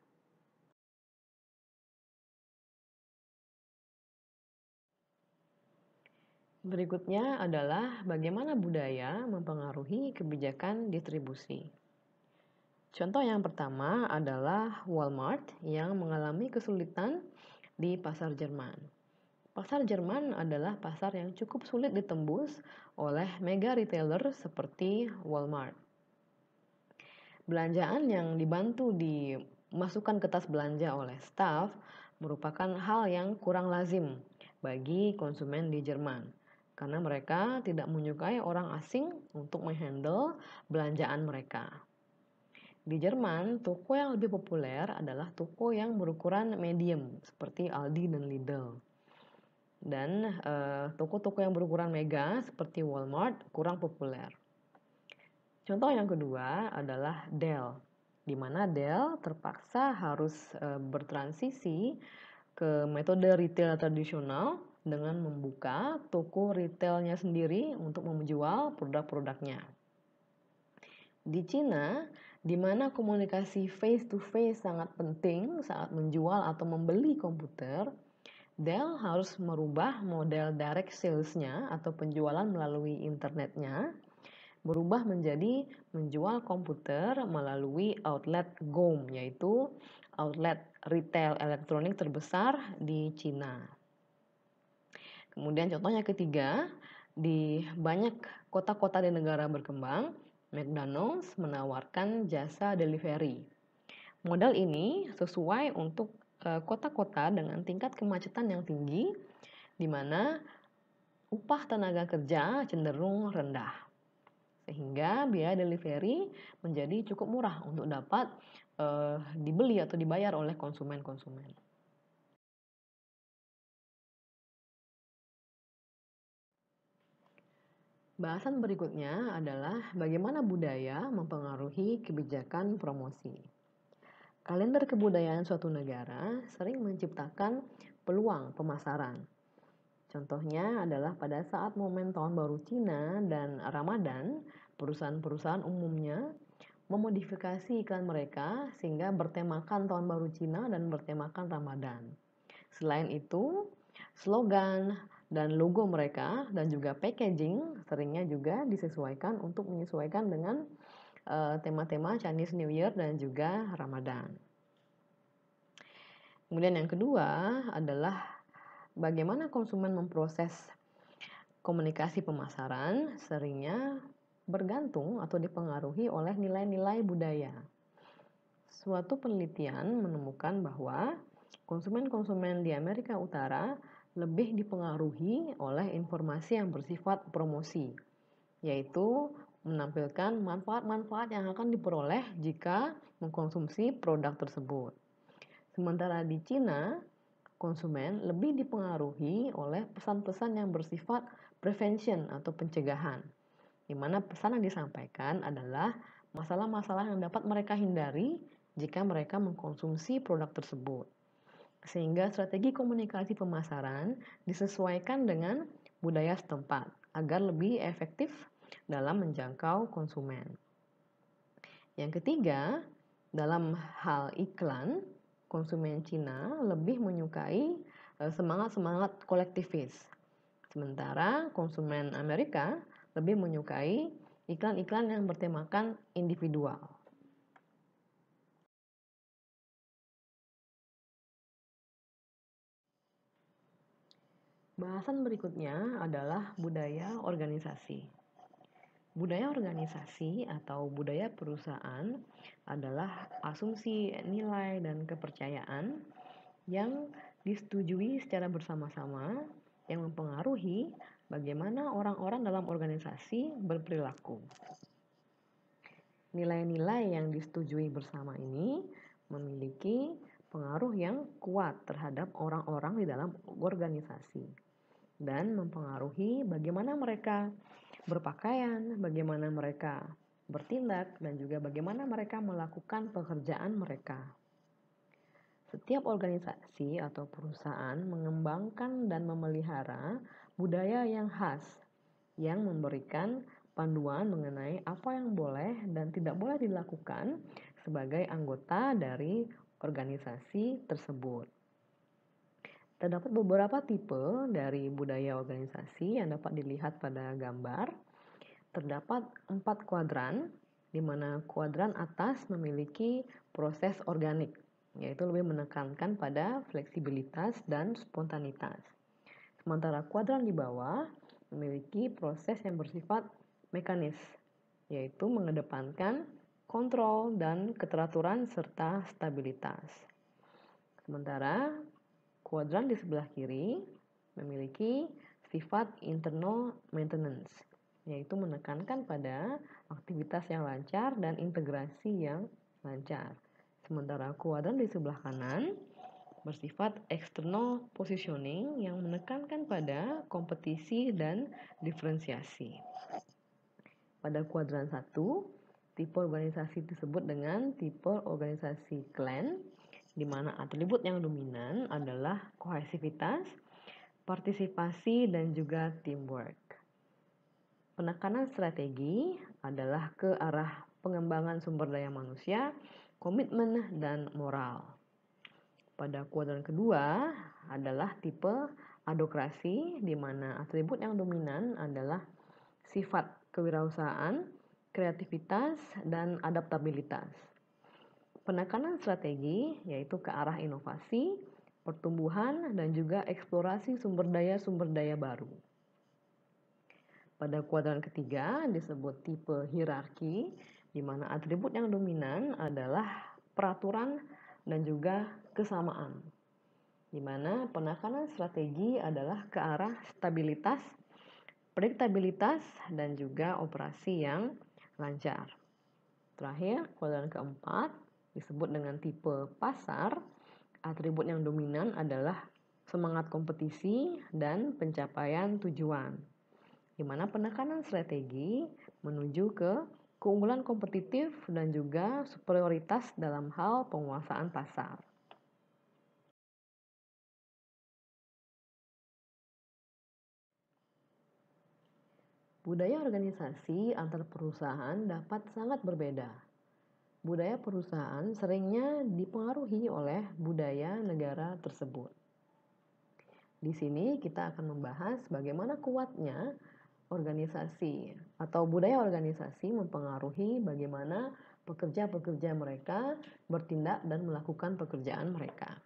Berikutnya adalah bagaimana budaya mempengaruhi kebijakan distribusi. Contoh yang pertama adalah Walmart yang mengalami kesulitan di pasar Jerman. Pasar Jerman adalah pasar yang cukup sulit ditembus oleh mega retailer seperti Walmart. Belanjaan yang dibantu dimasukkan ke tas belanja oleh staf merupakan hal yang kurang lazim bagi konsumen di Jerman karena mereka tidak menyukai orang asing untuk menghandle belanjaan mereka. Di Jerman, toko yang lebih populer adalah toko yang berukuran medium seperti Aldi dan Lidl. Dan toko-toko yang berukuran mega seperti Walmart kurang populer. Contoh yang kedua adalah Dell, di mana Dell terpaksa harus bertransisi ke metode retail tradisional dengan membuka toko retailnya sendiri untuk menjual produk-produknya. Di Cina, di mana komunikasi face to face sangat penting saat menjual atau membeli komputer, Dell harus merubah model direct sales-nya atau penjualan melalui internetnya, berubah menjadi menjual komputer melalui outlet GOM, yaitu outlet retail elektronik terbesar di Cina. Kemudian contohnya ketiga, di banyak kota-kota di negara berkembang, McDonald's menawarkan jasa delivery. Modal ini sesuai untuk kota-kota dengan tingkat kemacetan yang tinggi, di mana upah tenaga kerja cenderung rendah. Sehingga biaya delivery menjadi cukup murah untuk dapat dibeli atau dibayar oleh konsumen-konsumen. Bahasan berikutnya adalah bagaimana budaya mempengaruhi kebijakan promosi. Kalender kebudayaan suatu negara sering menciptakan peluang pemasaran. Contohnya adalah pada saat momen Tahun Baru Cina dan Ramadan, perusahaan-perusahaan umumnya memodifikasi iklan mereka sehingga bertemakan Tahun Baru Cina dan bertemakan Ramadan. Selain itu, slogan dan logo mereka dan juga packaging seringnya juga disesuaikan untuk menyesuaikan dengan tema-tema Chinese New Year dan juga Ramadan. Kemudian yang kedua adalah bagaimana konsumen memproses komunikasi pemasaran seringnya bergantung atau dipengaruhi oleh nilai-nilai budaya. Suatu penelitian menemukan bahwa konsumen-konsumen di Amerika Utara lebih dipengaruhi oleh informasi yang bersifat promosi, yaitu menampilkan manfaat-manfaat yang akan diperoleh jika mengkonsumsi produk tersebut. Sementara di Cina, konsumen lebih dipengaruhi oleh pesan-pesan yang bersifat prevention atau pencegahan, di mana pesan yang disampaikan adalah masalah-masalah yang dapat mereka hindari jika mereka mengkonsumsi produk tersebut. Sehingga strategi komunikasi pemasaran disesuaikan dengan budaya setempat agar lebih efektif dalam menjangkau konsumen. Yang ketiga, dalam hal iklan, konsumen Cina lebih menyukai semangat-semangat kolektivis. Sementara konsumen Amerika lebih menyukai iklan-iklan yang bertemakan individual. Bahasan berikutnya adalah budaya organisasi. Budaya organisasi atau budaya perusahaan adalah asumsi nilai dan kepercayaan yang disetujui secara bersama-sama yang mempengaruhi bagaimana orang-orang dalam organisasi berperilaku. Nilai-nilai yang disetujui bersama ini memiliki pengaruh yang kuat terhadap orang-orang di dalam organisasi dan mempengaruhi bagaimana mereka berpakaian, bagaimana mereka bertindak, dan juga bagaimana mereka melakukan pekerjaan mereka. Setiap organisasi atau perusahaan mengembangkan dan memelihara budaya yang khas, yang memberikan panduan mengenai apa yang boleh dan tidak boleh dilakukan sebagai anggota dari organisasi tersebut. Terdapat beberapa tipe dari budaya organisasi yang dapat dilihat pada gambar. Terdapat 4 kuadran, di mana kuadran atas memiliki proses organik, yaitu lebih menekankan pada fleksibilitas dan spontanitas. Sementara kuadran di bawah memiliki proses yang bersifat mekanis, yaitu mengedepankan kontrol dan keteraturan serta stabilitas. Sementara kuadran di sebelah kiri memiliki sifat internal maintenance, yaitu menekankan pada aktivitas yang lancar dan integrasi yang lancar. Sementara kuadran di sebelah kanan bersifat external positioning yang menekankan pada kompetisi dan diferensiasi. Pada kuadran 1, tipe organisasi disebut dengan tipe organisasi clan, di mana atribut yang dominan adalah kohesivitas, partisipasi, dan juga teamwork. Penekanan strategi adalah ke arah pengembangan sumber daya manusia, komitmen, dan moral. Pada kuadran kedua adalah tipe adokrasi, di mana atribut yang dominan adalah sifat kewirausahaan, kreativitas, dan adaptabilitas. Penekanan strategi yaitu ke arah inovasi, pertumbuhan, dan juga eksplorasi sumber daya baru. Pada kuadran ketiga disebut tipe hierarki, di mana atribut yang dominan adalah peraturan dan juga kesamaan. Di mana penekanan strategi adalah ke arah stabilitas, prediktabilitas, dan juga operasi yang lancar. Terakhir, kuadran keempat disebut dengan tipe pasar. Atribut yang dominan adalah semangat kompetisi dan pencapaian tujuan, di mana penekanan strategi menuju ke keunggulan kompetitif dan juga superioritas dalam hal penguasaan pasar. Budaya organisasi antar perusahaan dapat sangat berbeda. Budaya perusahaan seringnya dipengaruhi oleh budaya negara tersebut. Di sini kita akan membahas bagaimana kuatnya organisasi atau budaya organisasi mempengaruhi bagaimana pekerja-pekerja mereka bertindak dan melakukan pekerjaan mereka.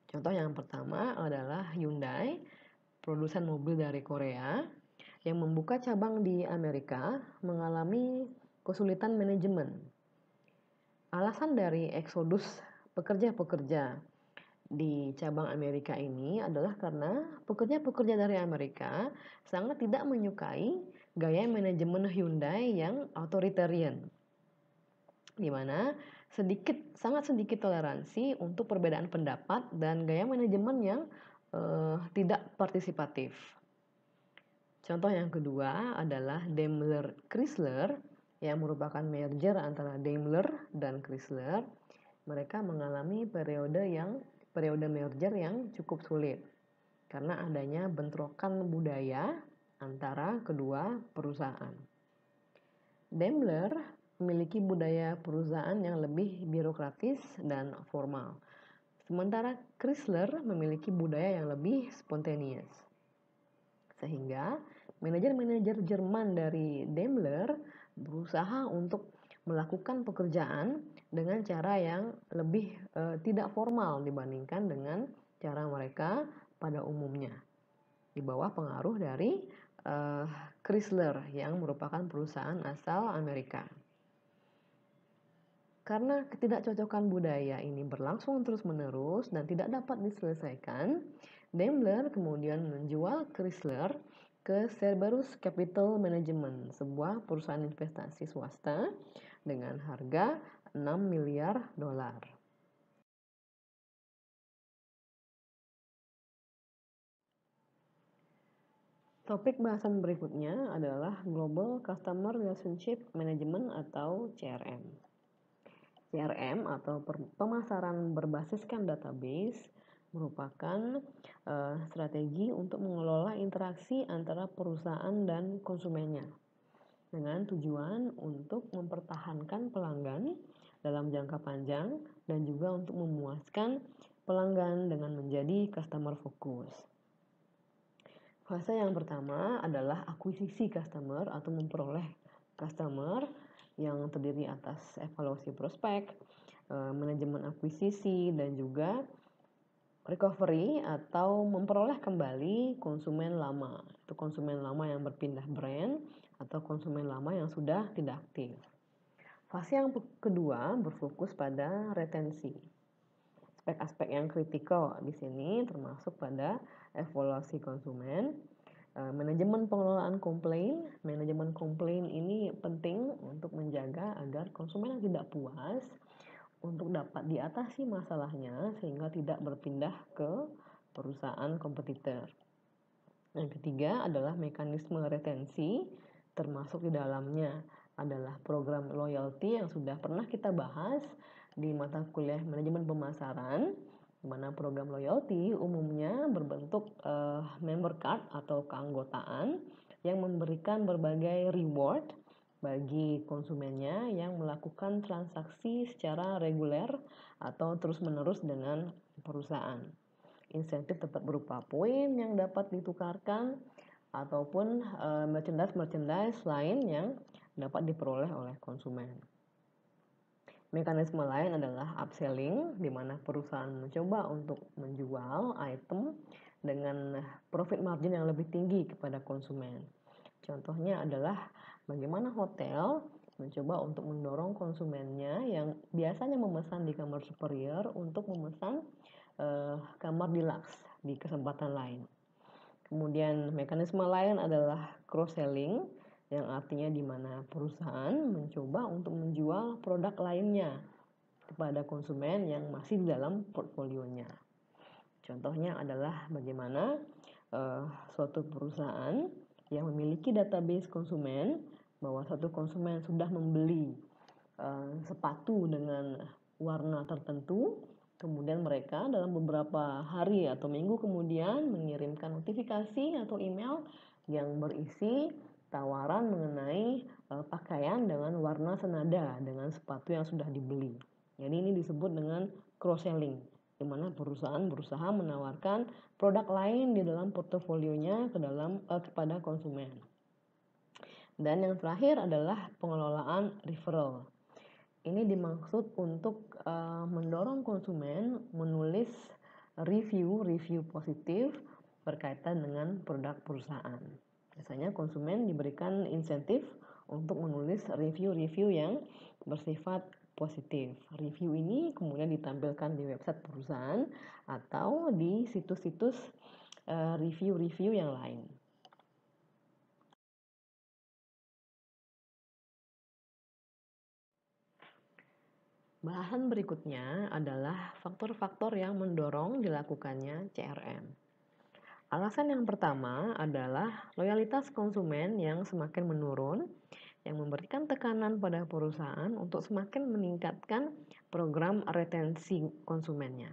Contoh yang pertama adalah Hyundai, produsen mobil dari Korea, yang membuka cabang di Amerika mengalami kesulitan manajemen. Alasan dari eksodus pekerja-pekerja di cabang Amerika ini adalah karena pekerja-pekerja dari Amerika sangat tidak menyukai gaya manajemen Hyundai yang authoritarian, di mana sangat sedikit toleransi untuk perbedaan pendapat dan gaya manajemen yang tidak partisipatif. Contoh yang kedua adalah Daimler Chrysler yang merupakan merger antara Daimler dan Chrysler. Mereka mengalami periode merger yang cukup sulit karena adanya bentrokan budaya antara kedua perusahaan. Daimler memiliki budaya perusahaan yang lebih birokratis dan formal, sementara Chrysler memiliki budaya yang lebih spontaneous. Sehingga manajer-manajer Jerman dari Daimler berusaha untuk melakukan pekerjaan dengan cara yang lebih tidak formal dibandingkan dengan cara mereka pada umumnya, di bawah pengaruh dari Chrysler yang merupakan perusahaan asal Amerika. Karena ketidakcocokan budaya ini berlangsung terus-menerus dan tidak dapat diselesaikan, Daimler kemudian menjual Chrysler ke Cerberus Capital Management, sebuah perusahaan investasi swasta dengan harga 6 miliar dolar. Topik bahasan berikutnya adalah Global Customer Relationship Management atau CRM. CRM atau pemasaran berbasiskan database merupakan strategi untuk mengelola interaksi antara perusahaan dan konsumennya dengan tujuan untuk mempertahankan pelanggan dalam jangka panjang dan juga untuk memuaskan pelanggan dengan menjadi customer focus. Fase yang pertama adalah akuisisi customer atau memperoleh customer yang terdiri atas evaluasi prospek, manajemen akuisisi, dan juga recovery atau memperoleh kembali konsumen lama. Itu konsumen lama yang berpindah brand atau konsumen lama yang sudah tidak aktif. Fase yang kedua berfokus pada retensi. Aspek-aspek yang kritikal di sini termasuk pada evaluasi konsumen, manajemen pengelolaan komplain. Manajemen komplain ini penting untuk menjaga agar konsumen yang tidak puas untuk dapat diatasi masalahnya sehingga tidak berpindah ke perusahaan kompetitor. Yang ketiga adalah mekanisme retensi, termasuk di dalamnya adalah program loyalty yang sudah pernah kita bahas di mata kuliah manajemen pemasaran, di mana program loyalty umumnya berbentuk member card atau keanggotaan yang memberikan berbagai reward bagi konsumennya yang melakukan transaksi secara reguler atau terus-menerus dengan perusahaan. Insentif tetap berupa poin yang dapat ditukarkan ataupun merchandise lain yang dapat diperoleh oleh konsumen. Mekanisme lain adalah upselling, di mana perusahaan mencoba untuk menjual item dengan profit margin yang lebih tinggi kepada konsumen. Contohnya adalah bagaimana hotel mencoba untuk mendorong konsumennya yang biasanya memesan di kamar superior untuk memesan kamar deluxe di kesempatan lain. Kemudian mekanisme lain adalah cross-selling, yang artinya di mana perusahaan mencoba untuk menjual produk lainnya kepada konsumen yang masih di dalam portfolionya. Contohnya adalah bagaimana suatu perusahaan yang memiliki database konsumen bahwa satu konsumen sudah membeli sepatu dengan warna tertentu, kemudian mereka dalam beberapa hari atau minggu kemudian mengirimkan notifikasi atau email yang berisi tawaran mengenai pakaian dengan warna senada dengan sepatu yang sudah dibeli. Jadi ini disebut dengan cross-selling, di mana perusahaan berusaha menawarkan produk lain di dalam portofolionya kepada konsumen. Dan yang terakhir adalah pengelolaan referral. Ini dimaksud untuk mendorong konsumen menulis review positif berkaitan dengan produk perusahaan. Biasanya konsumen diberikan insentif untuk menulis review yang bersifat positif. Review ini kemudian ditampilkan di website perusahaan atau di situs-situs review yang lain. Bahasan berikutnya adalah faktor-faktor yang mendorong dilakukannya CRM. Alasan yang pertama adalah loyalitas konsumen yang semakin menurun, yang memberikan tekanan pada perusahaan untuk semakin meningkatkan program retensi konsumennya.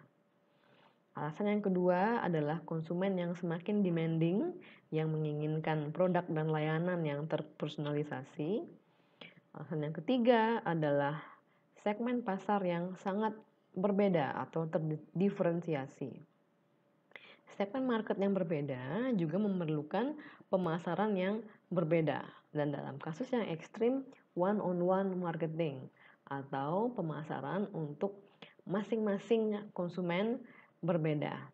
Alasan yang kedua adalah konsumen yang semakin demanding, yang menginginkan produk dan layanan yang terpersonalisasi. Alasan yang ketiga adalah segmen pasar yang sangat berbeda atau terdiferensiasi. Segmen market yang berbeda juga memerlukan pemasaran yang berbeda, dan dalam kasus yang ekstrim one-on-one marketing atau pemasaran untuk masing-masing konsumen berbeda.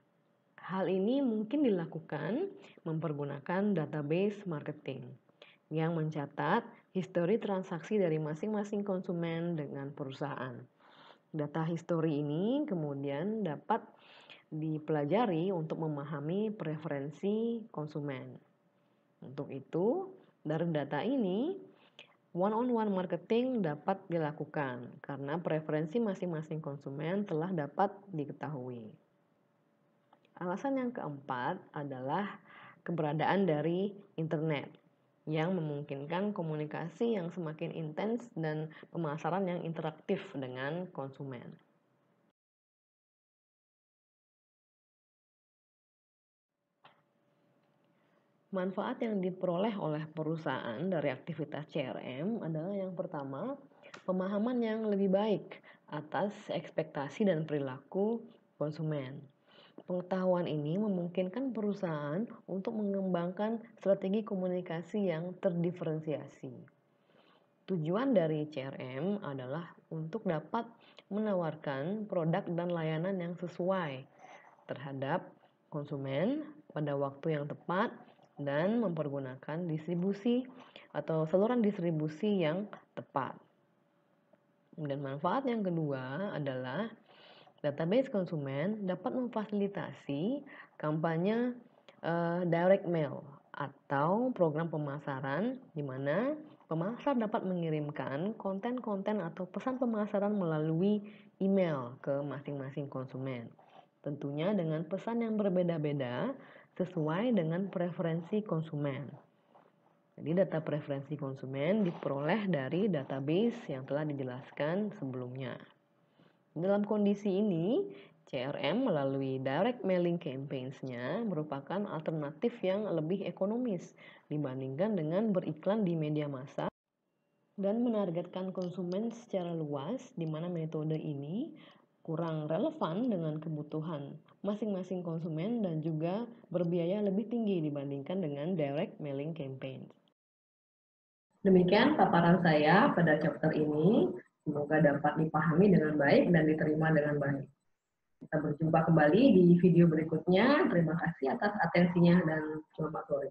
Hal ini mungkin dilakukan mempergunakan database marketing yang mencatat histori transaksi dari masing-masing konsumen dengan perusahaan. Data histori ini kemudian dapat dipelajari untuk memahami preferensi konsumen. Untuk itu, dari data ini, one-on-one marketing dapat dilakukan karena preferensi masing-masing konsumen telah dapat diketahui. Alasan yang keempat adalah keberadaan dari internet yang memungkinkan komunikasi yang semakin intens dan pemasaran yang interaktif dengan konsumen. Manfaat yang diperoleh oleh perusahaan dari aktivitas CRM adalah yang pertama, pemahaman yang lebih baik atas ekspektasi dan perilaku konsumen. Pengetahuan ini memungkinkan perusahaan untuk mengembangkan strategi komunikasi yang terdiferensiasi. Tujuan dari CRM adalah untuk dapat menawarkan produk dan layanan yang sesuai terhadap konsumen pada waktu yang tepat dan mempergunakan distribusi atau saluran distribusi yang tepat. Dan manfaat yang kedua adalah database konsumen dapat memfasilitasi kampanye direct mail atau program pemasaran di mana pemasar dapat mengirimkan konten-konten atau pesan pemasaran melalui email ke masing-masing konsumen. Tentunya dengan pesan yang berbeda-beda sesuai dengan preferensi konsumen. Jadi data preferensi konsumen diperoleh dari database yang telah dijelaskan sebelumnya. Dalam kondisi ini, CRM melalui direct mailing campaigns-nya merupakan alternatif yang lebih ekonomis dibandingkan dengan beriklan di media massa dan menargetkan konsumen secara luas, di mana metode ini kurang relevan dengan kebutuhan masing-masing konsumen dan juga berbiaya lebih tinggi dibandingkan dengan direct mailing campaign. Demikian paparan saya pada chapter ini. Semoga dapat dipahami dengan baik dan diterima dengan baik. Kita berjumpa kembali di video berikutnya. Terima kasih atas atensinya dan selamat sore.